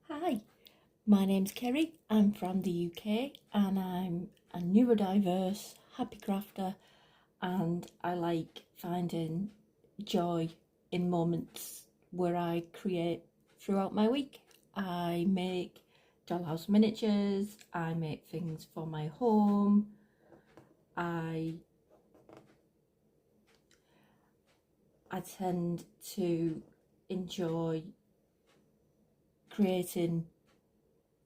Hi, my name's Kerry. I'm from the UK and I'm a neurodiverse happy crafter, and I like finding joy in moments where I create throughout my week. I make dollhouse miniatures, I make things for my home, I tend to enjoy creating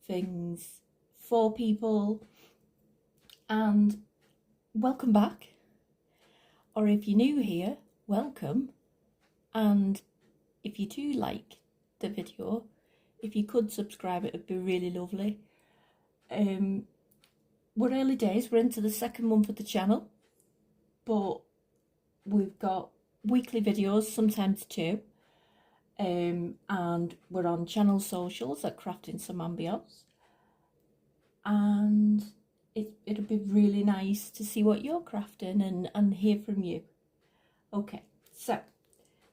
things for people. And welcome back, or if you're new here, welcome. And if you do like the video, if you could subscribe, it would be really lovely. We're early days, we're into the second month of the channel, but we've got weekly videos, sometimes two, and we're on channel socials at Crafting Some Ambience, and it'll be really nice to see what you're crafting and hear from you. Okay, so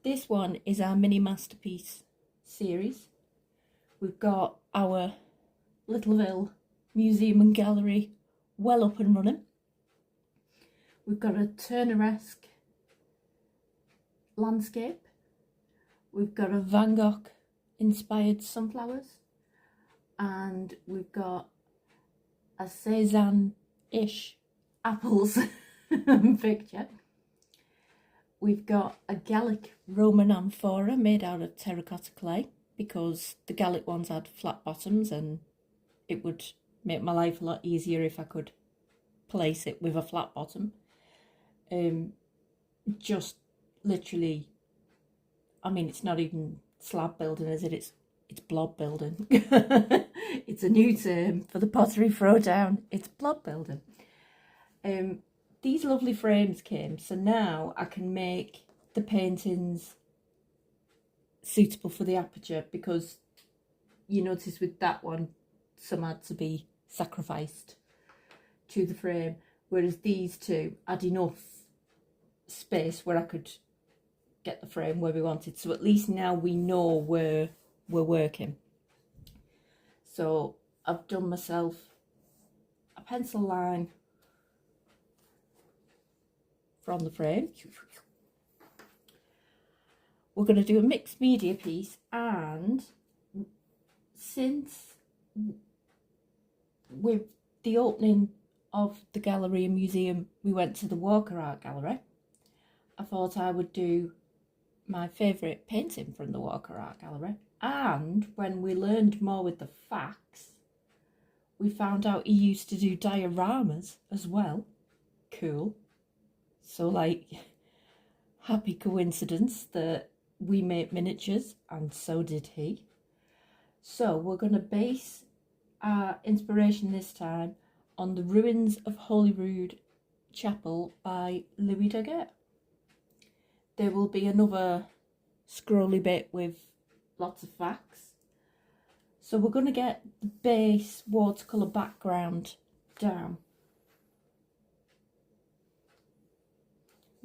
this one is our mini masterpiece series. We've got our Littleville Museum and Gallery well up and running. We've got a Turner-esque landscape. We've got a Van Gogh inspired sunflowers, and we've got a Cézanne-ish apples picture. We've got a Gallic Roman amphora made out of terracotta clay, because the Gallic ones had flat bottoms and it would make my life a lot easier if I could place it with a flat bottom. Just literally, I mean, it's not even slab building, is it? It's blob building. It's a new term for the pottery throwdown. It's blob building. These lovely frames came, so now I can make the paintings suitable for the aperture, because you notice with that one, some had to be sacrificed to the frame, whereas these two had enough space where I could get the frame where we wanted. So at least now we know where we're working. So I've done myself a pencil line from the frame. We're going to do a mixed media piece, and since with the opening of the gallery and museum we went to the Walker Art Gallery, I thought I would do my favourite painting from the Walker Art Gallery. And when we learned more with the facts, we found out he used to do dioramas as well. Cool. So, like, happy coincidence that we make miniatures, and so did he. So we're going to base our inspiration this time on the Ruins of Holyrood Chapel by Louis DaGuerre. There will be another scrolly bit with lots of facts. So we're going to get the base watercolour background down.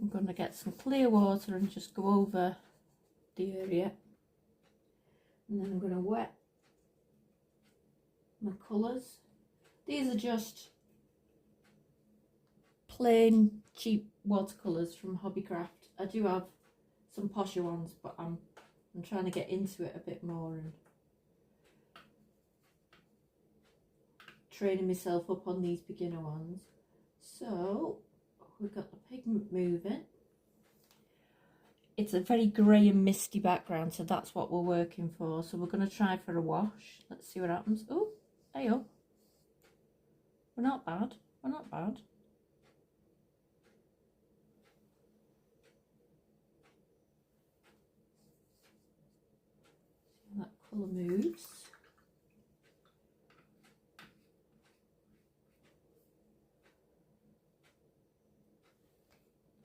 I'm going to get some clear water and just go over the area. And then I'm going to wet my colours These are just plain cheap watercolours from Hobbycraft. I do have some posher ones, but I'm trying to get into it a bit more and training myself up on these beginner ones. So we've got the pigment moving. It's a very grey and misty background, so that's what we're working for. So we're going to try for a wash. Let's see what happens. Oh, hey up. We're not bad. We're not bad. See how that colour moves.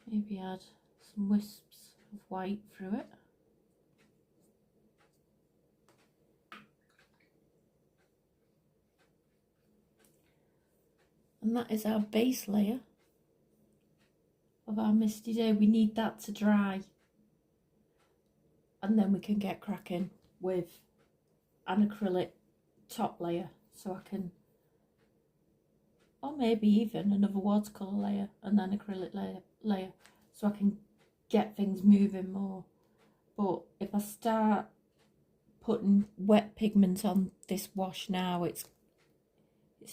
Maybe add some wisps of white through it. And that is our base layer of our misty day. We need that to dry, and then we can get cracking with an acrylic top layer, so I can, or maybe even another watercolour layer and then acrylic layer, so I can get things moving more. But if I start putting wet pigment on this wash now, it's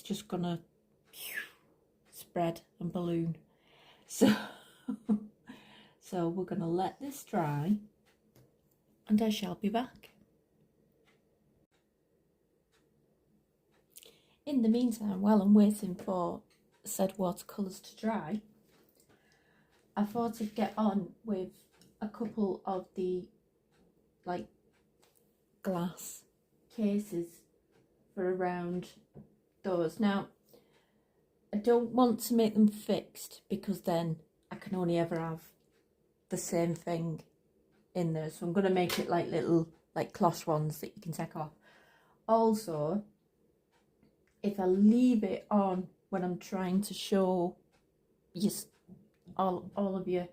just gonna spread and balloon. So so we're gonna let this dry and I shall be back. In the meantime, while I'm waiting for said watercolours to dry, I thought I'd get on with a couple of the like glass cases for around those. Now, I don't want to make them fixed because then I can only ever have the same thing in there. So I'm going to make it like little like cloth ones that you can take off. Also, if I leave it on when I'm trying to show you all of you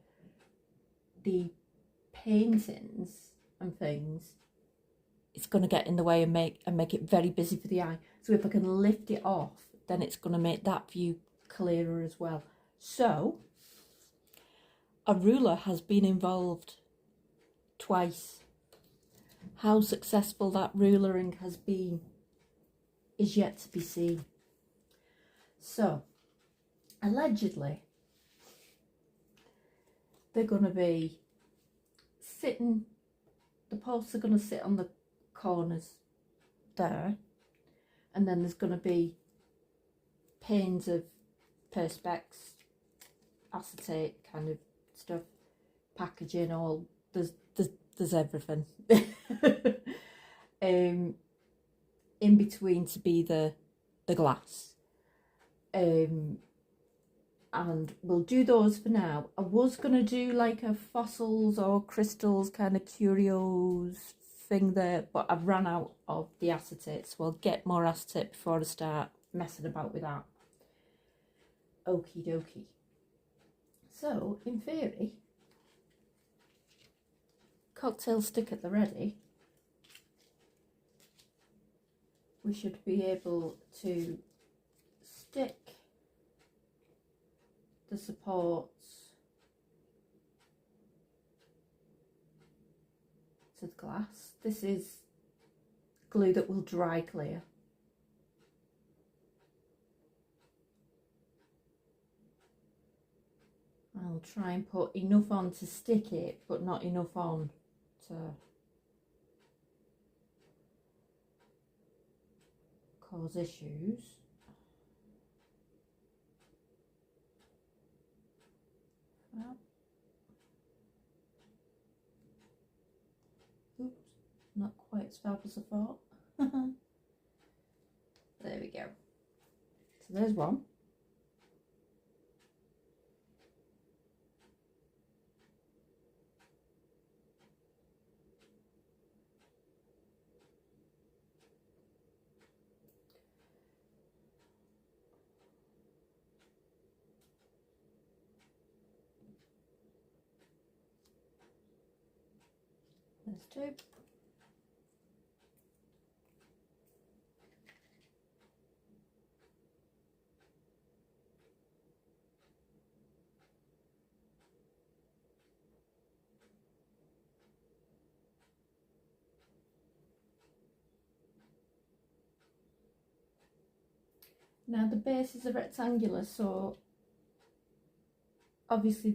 the paintings and things, it's going to get in the way and make it very busy for the eye. So if I can lift it off, then it's going to make that view clearer as well. So a ruler has been involved twice. How successful that rulering has been is yet to be seen. So allegedly they're going to be sitting, the posts are going to sit on the corners there, and then there's going to be panes of perspex, acetate kind of stuff, packaging, all there's everything in between to be the glass, and we'll do those for now. I was gonna do like a fossils or crystals kind of curios thing there, but I've run out of the acetate, so I'll get more acetate before I start messing about with that. Okie dokie. So in theory, cocktail stick at the ready, we should be able to stick the supports to the glass. This is glue that will dry clear. I'll try and put enough on to stick it, but not enough on to cause issues. Well, oops, not quite as fab as I thought. There we go. So there's one. There's two. Now the bases are rectangular, so obviously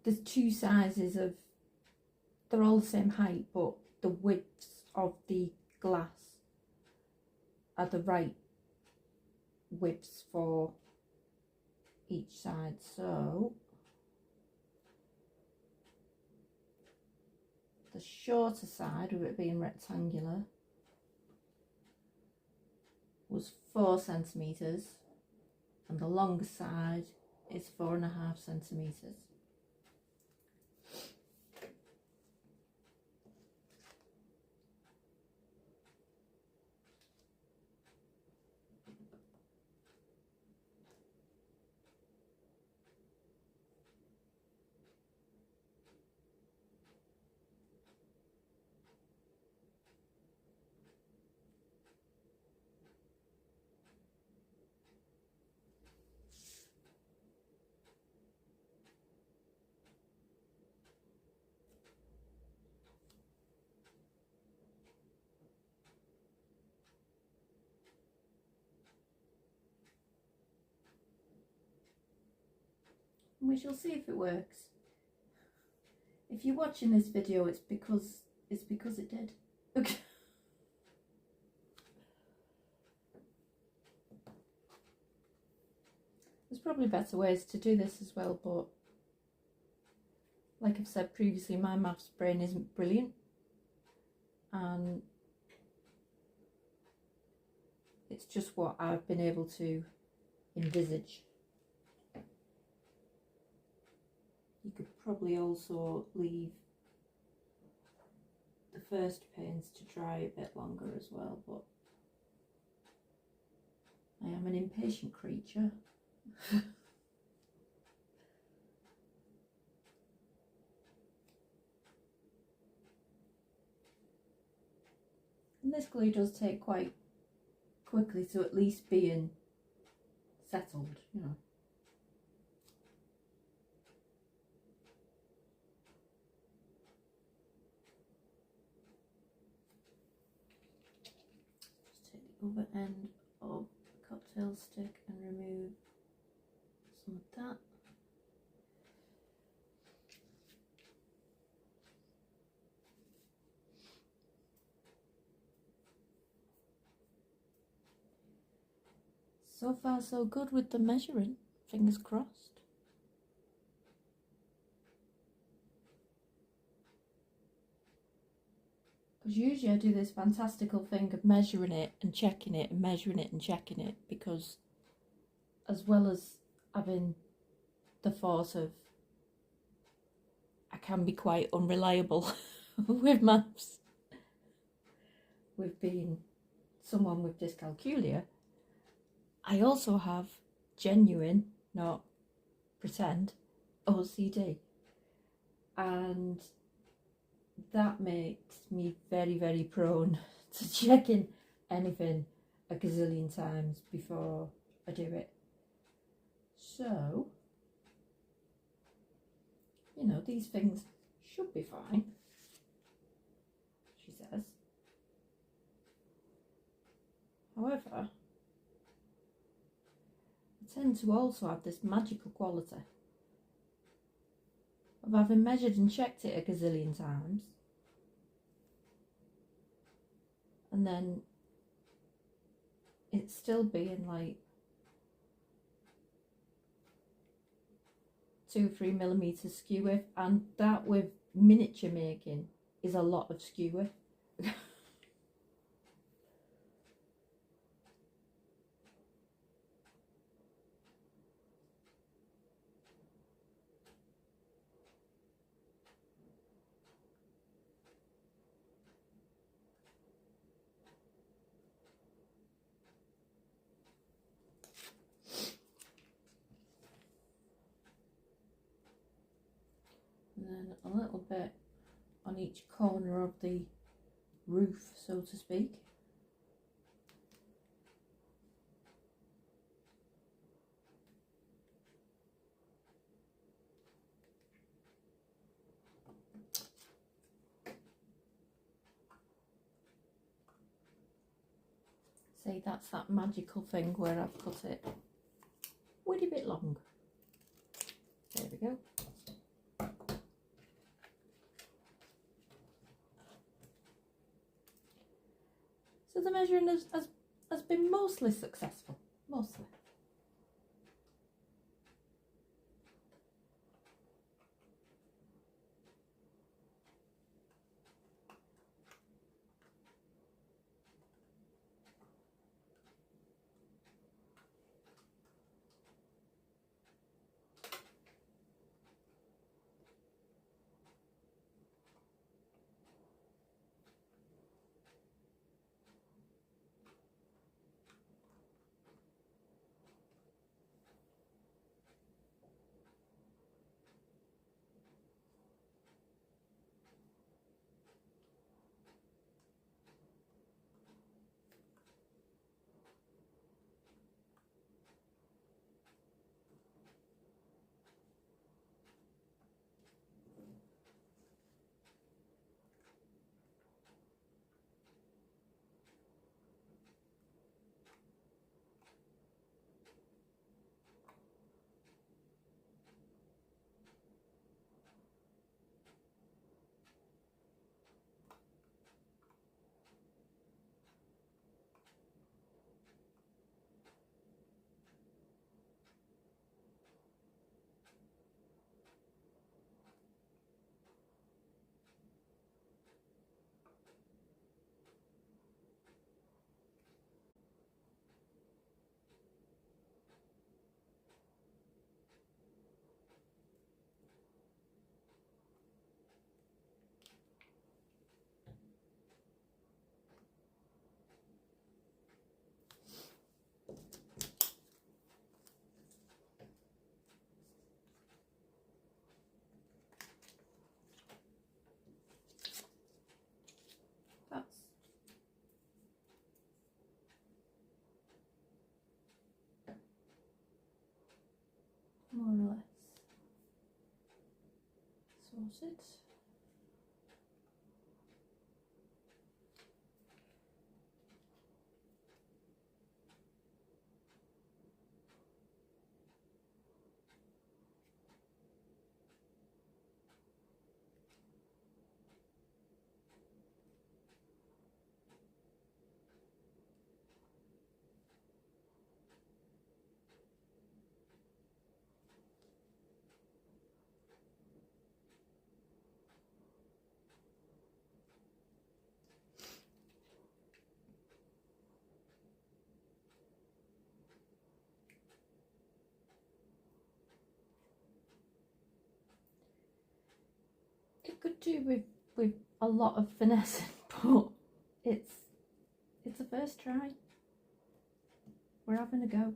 there's two sizes of, they're all the same height, but the widths of the glass are the right widths for each side. So the shorter side of it being rectangular was 4 centimetres and the longer side is 4.5 centimetres. We shall see if it works. If you're watching this video, it's because it did. Okay. There's probably better ways to do this as well, but like I've said previously, my maths brain isn't brilliant, and it's just what I've been able to envisage. You could probably also leave the first paints to dry a bit longer as well, but I am an impatient creature. And this glue does take quite quickly to at least being settled, you know. Just take the other end of the cocktail stick and remove some of that. So far so good with the measuring, fingers crossed. Because usually I do this fantastical thing of measuring it and checking it and measuring it and checking it, because as well as having the thought of I can be quite unreliable with maths, with being someone with dyscalculia, I also have genuine, not pretend, OCD, and that makes me very, very prone to checking anything a gazillion times before I do it. So, you know, these things should be fine, she says. However, I tend to also have this magical quality of having measured and checked it a gazillion times, and then it still being like 2 or 3 millimeters skew width, and that with miniature making is a lot of skew width. And then a little bit on each corner of the roof, so to speak. See, that's that magical thing where I've cut it a wee bit long. There we go. So the measuring has been mostly successful, mostly. That's more or less sorted. It could do with a lot of finesse, but it's a first try. We're having a go.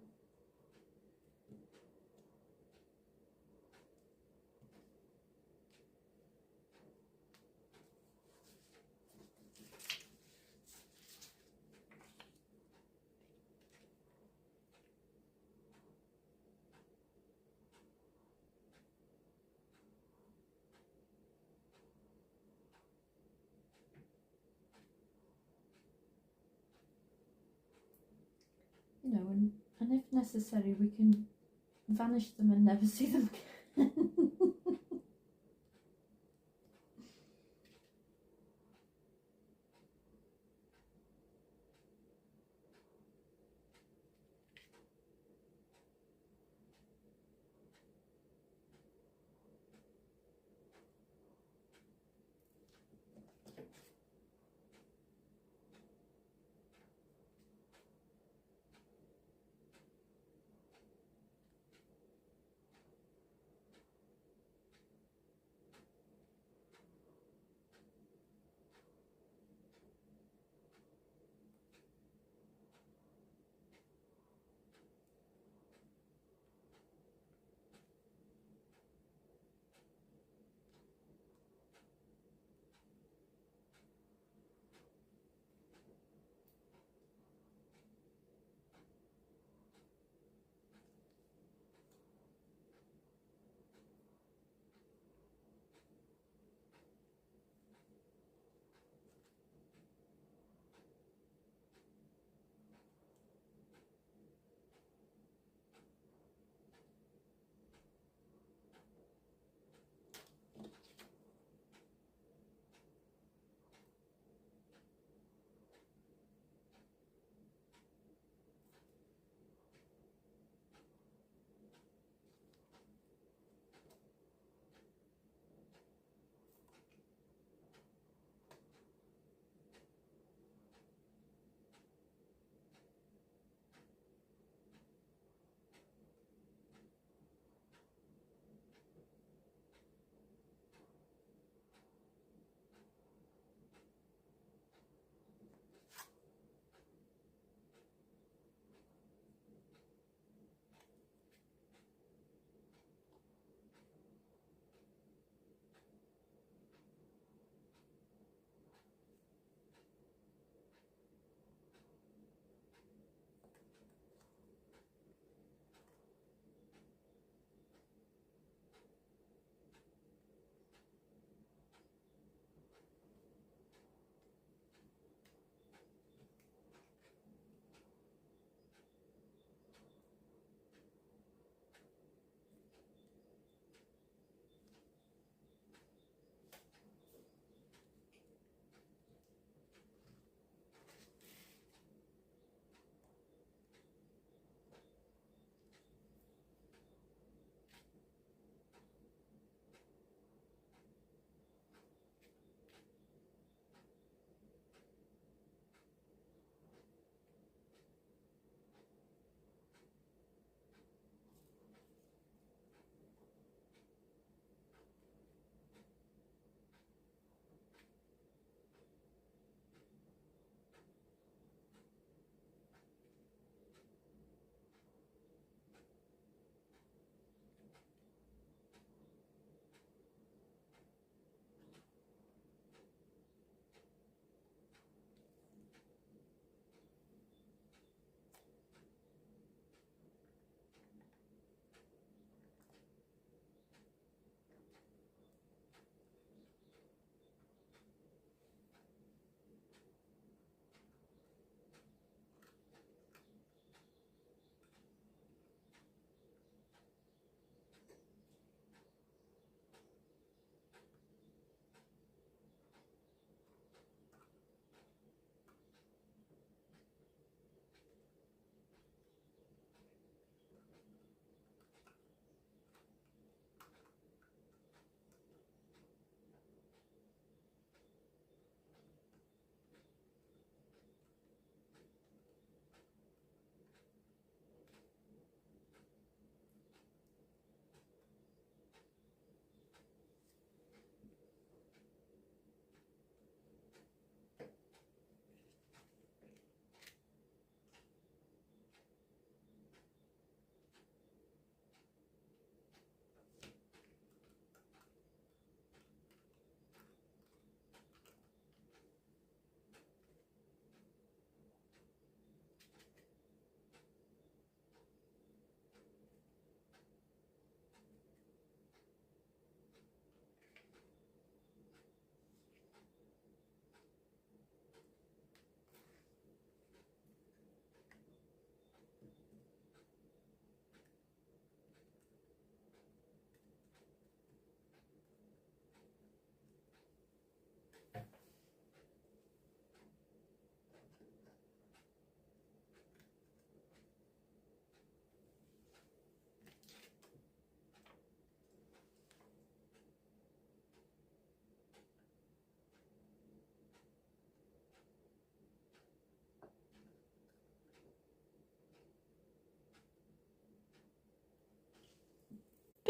You know, and if necessary, we can vanish them and never see them again.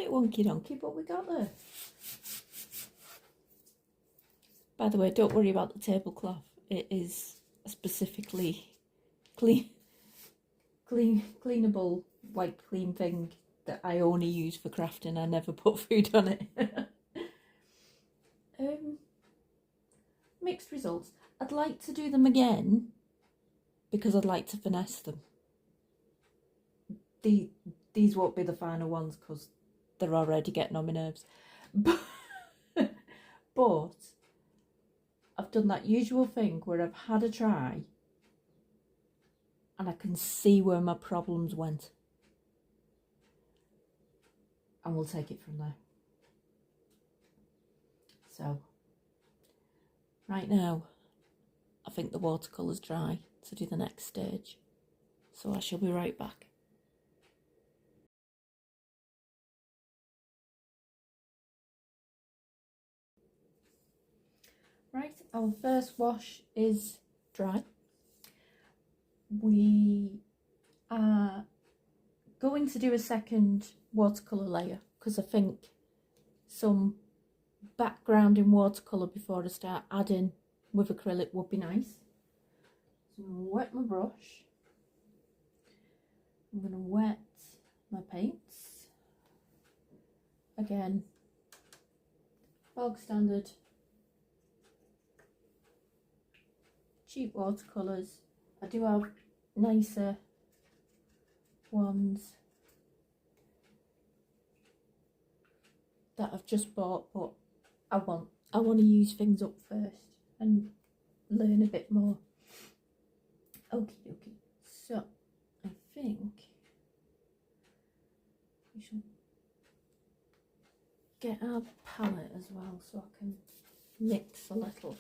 bit wonky donkey, but we got there. By the way, don't worry about the tablecloth. It is a specifically cleanable, white clean thing that I only use for crafting. I never put food on it. Mixed results. I'd like to do them again because I'd like to finesse them. These won't be the final ones because they're already getting on my nerves. But I've done that usual thing where I've had a try and I can see where my problems went. And we'll take it from there. So, right now, I think the watercolour's dry to do the next stage. So I shall be right back. Right, our first wash is dry. We are going to do a second watercolour layer because I think some background in watercolour before I start adding with acrylic would be nice. So I'm going to wet my brush. I'm going to wet my paints. Again, bog standard cheap watercolours. I do have nicer ones that I've just bought, but I want to use things up first and learn a bit more. Okie dokie. So I think we should get our palette as well so I can mix a little.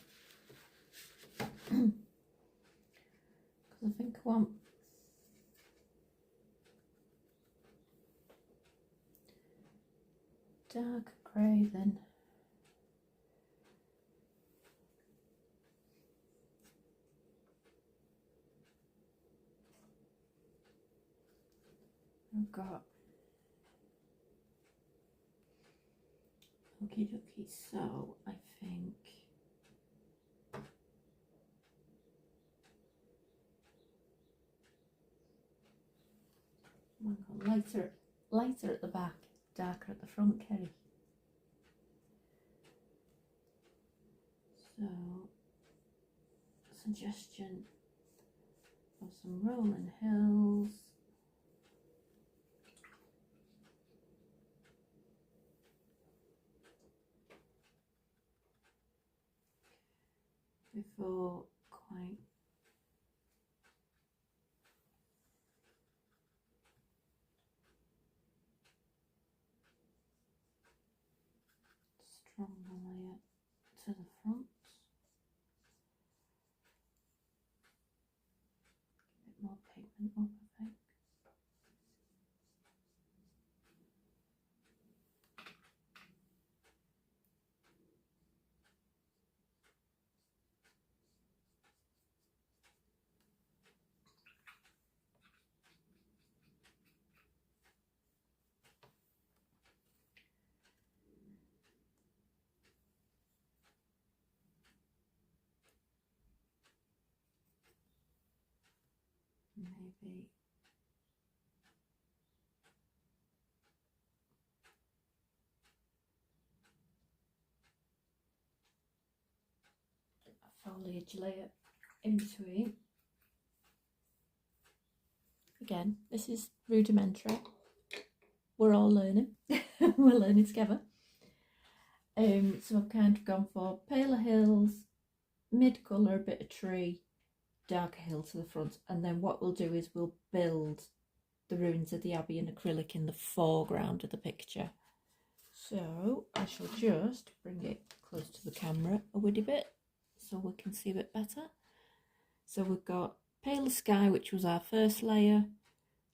Because I think I want dark grey then. I've got okie dokie, so I think I'm going lighter at the back, darker at the front, Kerry. So, suggestion of some rolling hills. Before quite strong layer to the front. A bit more pigment up, I think. Maybe a foliage layer in between. Again, this is rudimentary. We're all learning. We're learning together. So I've kind of gone for paler hills, mid colour, a bit of tree, darker hill to the front, and then what we'll do is we'll build the ruins of the abbey in acrylic in the foreground of the picture. So I shall just bring it close to the camera a wee bit so we can see a bit better. So we've got paler sky, which was our first layer,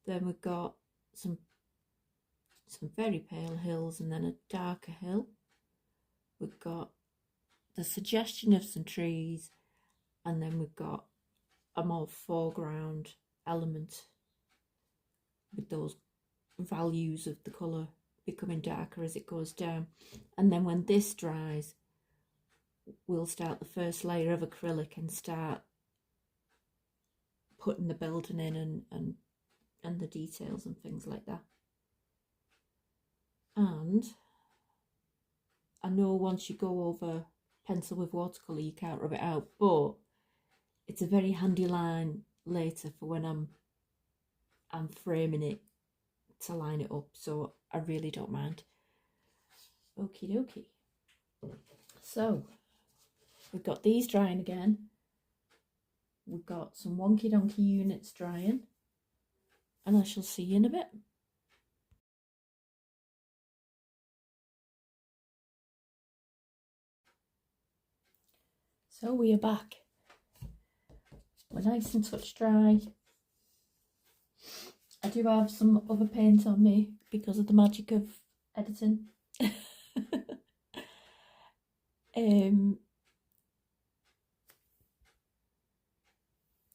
then we've got some very pale hills and then a darker hill. We've got the suggestion of some trees, and then we've got a more foreground element with those values of the colour becoming darker as it goes down. And then when this dries, we'll start the first layer of acrylic and start putting the building in and the details and things like that. And I know once you go over pencil with watercolour you can't rub it out, but it's a very handy line later for when I'm framing it to line it up, so I really don't mind. Okie dokie. So we've got these drying again. We've got some wonky donkey units drying, and I shall see you in a bit. So we are back. We're nice and touch dry. I do have some other paint on me because of the magic of editing.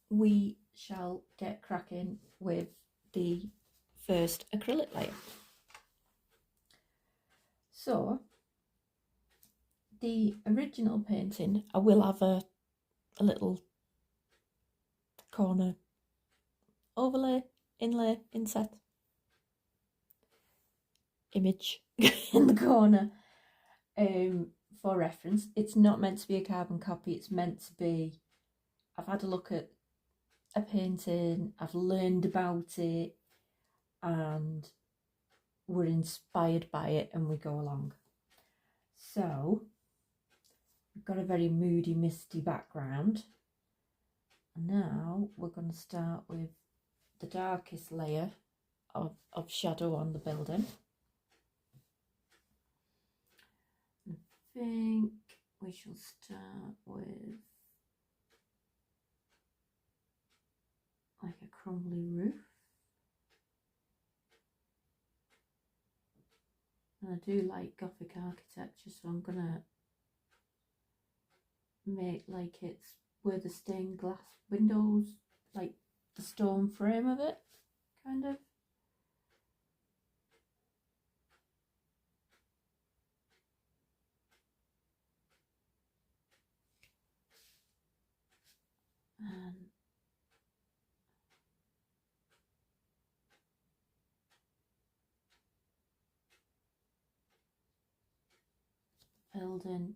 We shall get cracking with the first acrylic layer. So the original painting, I will have a little corner overlay, inlay, inset image in the corner for reference. It's not meant to be a carbon copy, it's meant to be, I've had a look at a painting, I've learned about it, and we're inspired by it and we go along. So we've got a very moody, misty background. And now we're going to start with the darkest layer of shadow on the building. I think we shall start with like a crumbly roof. And I do like Gothic architecture, so I'm gonna make like it's where the stained glass windows, like the stone frame of it, kind of. And building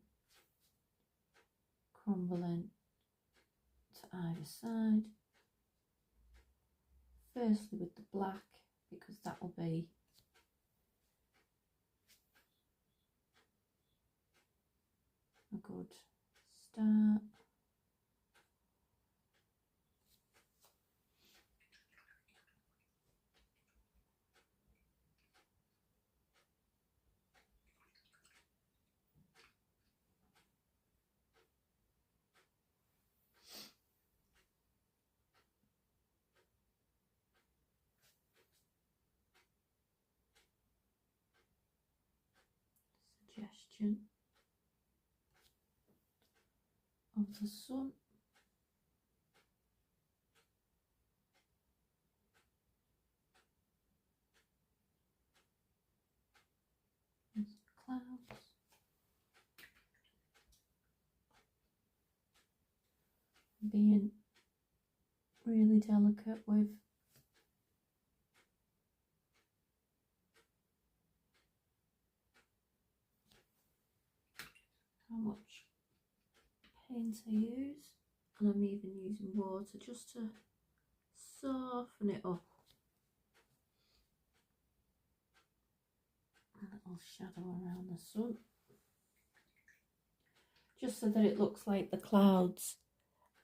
crumbling to either side. Firstly with the black, because that will be a good start. Suggestion of the sun. There's clouds. Being really delicate with how much paint I use, and I'm even using water just to soften it up. A little shadow around the sun, just so that it looks like the clouds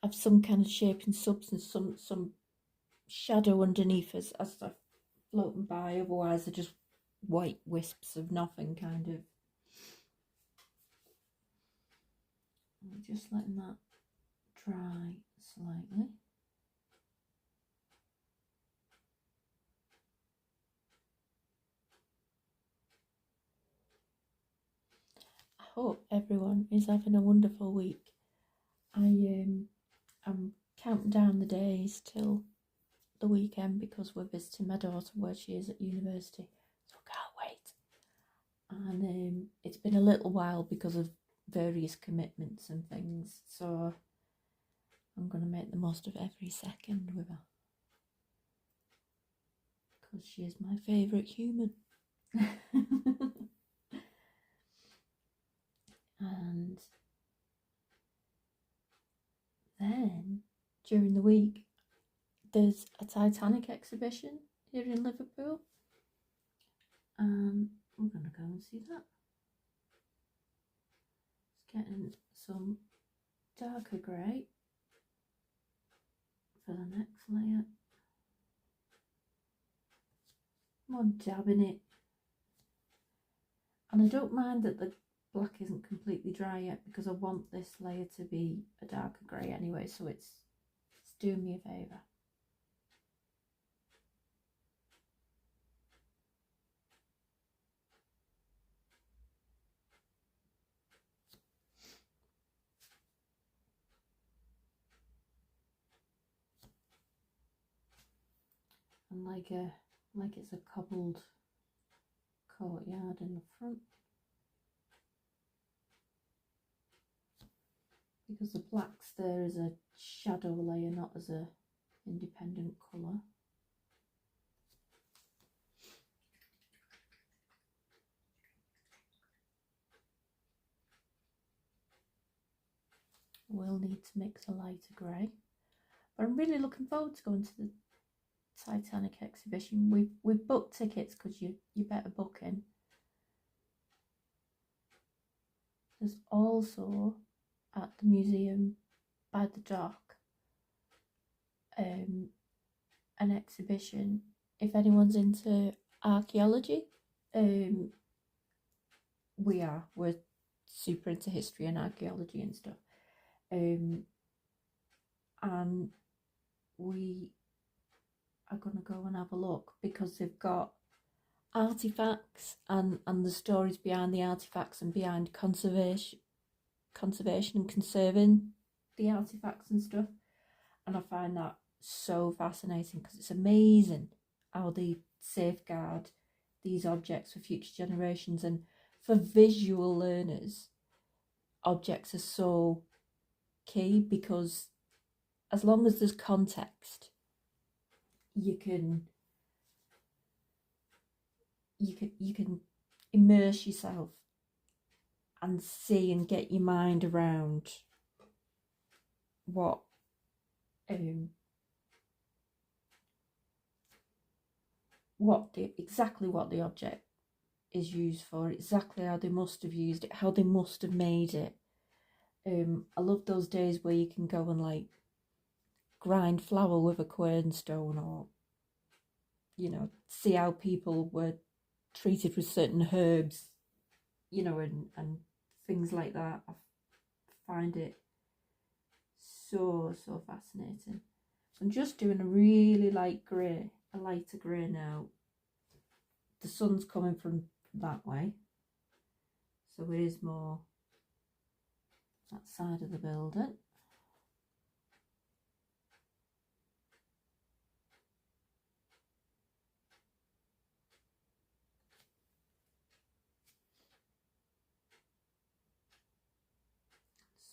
have some kind of shape and substance, some shadow underneath us as they're floating by. Otherwise they're just white wisps of nothing, kind of. I'm just letting that dry slightly. I hope everyone is having a wonderful week. I'm counting down the days till the weekend because we're visiting my daughter where she is at university, so I can't wait. and it's been a little while because of various commitments and things, so I'm going to make the most of every second with her, because she is my favourite human. And then during the week there's a Titanic exhibition here in Liverpool, and we're going to go and see that. It's getting some darker grey for the next layer. More dabbing it, and I don't mind that the black isn't completely dry yet, because I want this layer to be a darker grey anyway, so it's doing me a favour. And like it's a cobbled courtyard in the front, because the black's there as a shadow layer, not as a independent colour. We'll need to mix a lighter grey, but I'm really looking forward to going to the Titanic exhibition. We've booked tickets, because you better book in. There's also at the museum by the dock an exhibition, if anyone's into archaeology. We're super into history and archaeology and stuff, and we are going to go and have a look, because they've got artifacts and the stories behind the artifacts, and behind conservation and conserving the artifacts and stuff. And I find that so fascinating, because it's amazing how they safeguard these objects for future generations. And for visual learners, objects are so key, because as long as there's context, you can immerse yourself and see and get your mind around what exactly what the object is used for, exactly how they must have used it, how they must have made it. I love those days where you can go and like grind flour with a quernstone, or see how people were treated with certain herbs, and things like that. I find it so fascinating. I'm just doing a really light grey, a lighter grey now. The sun's coming from that way, so it is more that side of the building.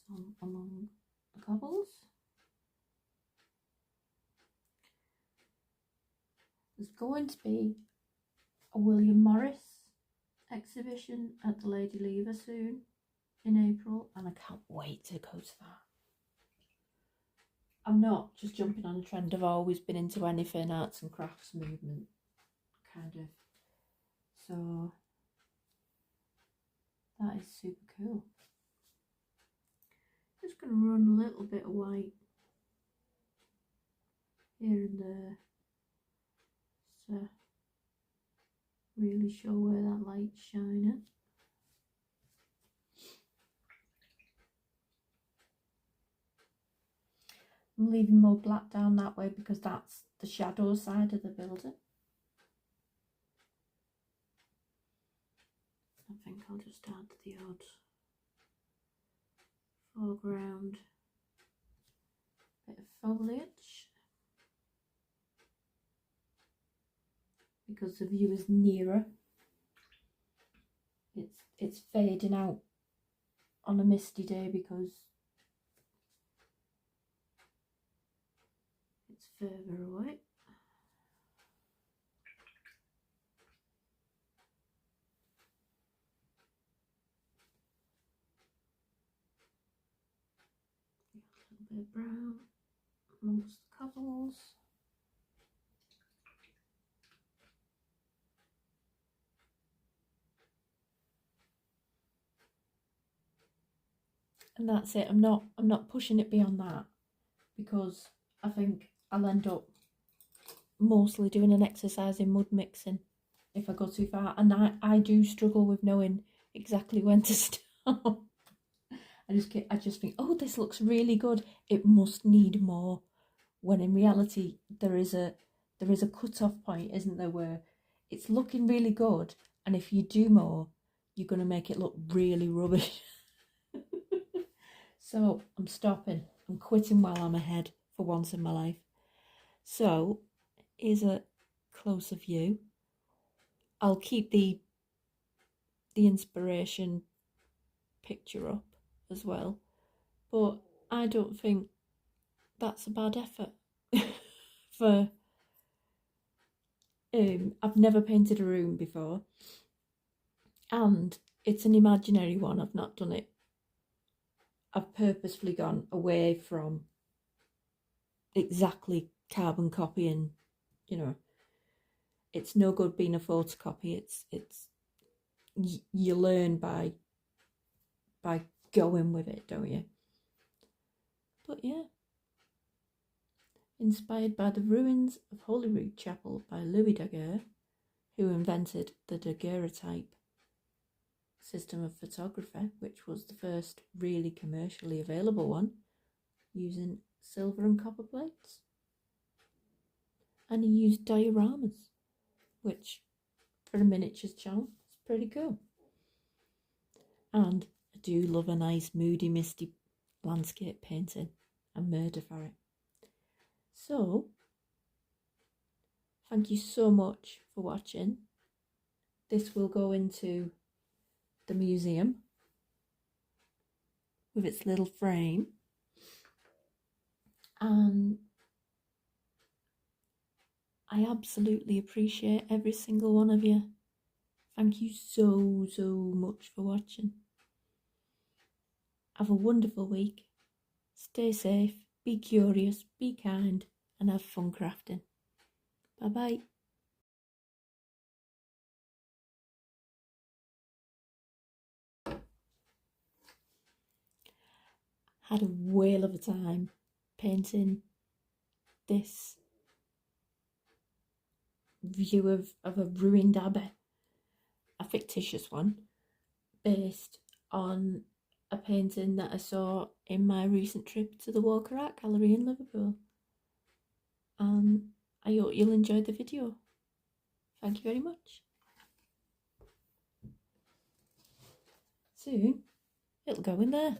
Some along the cobbles. There's going to be a William Morris exhibition at the Lady Lever soon in April, and I can't wait to go to that. I'm not just jumping on a trend, I've always been into anything arts and crafts movement, kind of. So that is super cool. Just going to run a little bit of white here and there, to really show where that light's shining. I'm leaving more black down that way, because that's the shadow side of the building. I think I'll just add the odd foreground bit of foliage, because the view is nearer it's fading out on a misty day because it's further away. A little bit brown amongst the cobbles. And that's it. I'm not pushing it beyond that, because I think I'll end up mostly doing an exercise in mud mixing if I go too far, and I do struggle with knowing exactly when to stop. I just think, oh, this looks really good, it must need more, when in reality there is a cut-off point, isn't there, where it's looking really good, and if you do more you're going to make it look really rubbish. So I'm stopping. I'm quitting while I'm ahead for once in my life. So here's a closer view. I'll keep the inspiration picture up as well, but I don't think that's a bad effort. For I've never painted a room before, and it's an imaginary one. I've not done it. I've purposefully gone away from exactly carbon copying, you know. It's no good being a photocopy. You learn by going with it, don't you? But yeah, inspired by the Ruins of Holyrood Chapel by Louis DaGuerre, who invented the daguerreotype system of photography, which was the first really commercially available one, using silver and copper plates. And he used dioramas, which for a miniatures channel is pretty cool. And I do love a nice moody misty landscape painting. I'm murder for it. So thank you so much for watching. This will go into the museum with its little frame, and I absolutely appreciate every single one of you. Thank you so much for watching. Have a wonderful week. Stay safe, be curious, be kind, and have fun crafting. Bye bye. Had a whale of a time painting this view of a ruined abbey, a fictitious one, based on a painting that I saw in my recent trip to the Walker Art Gallery in Liverpool. I hope you'll enjoy the video. Thank you very much. Soon it'll go in there.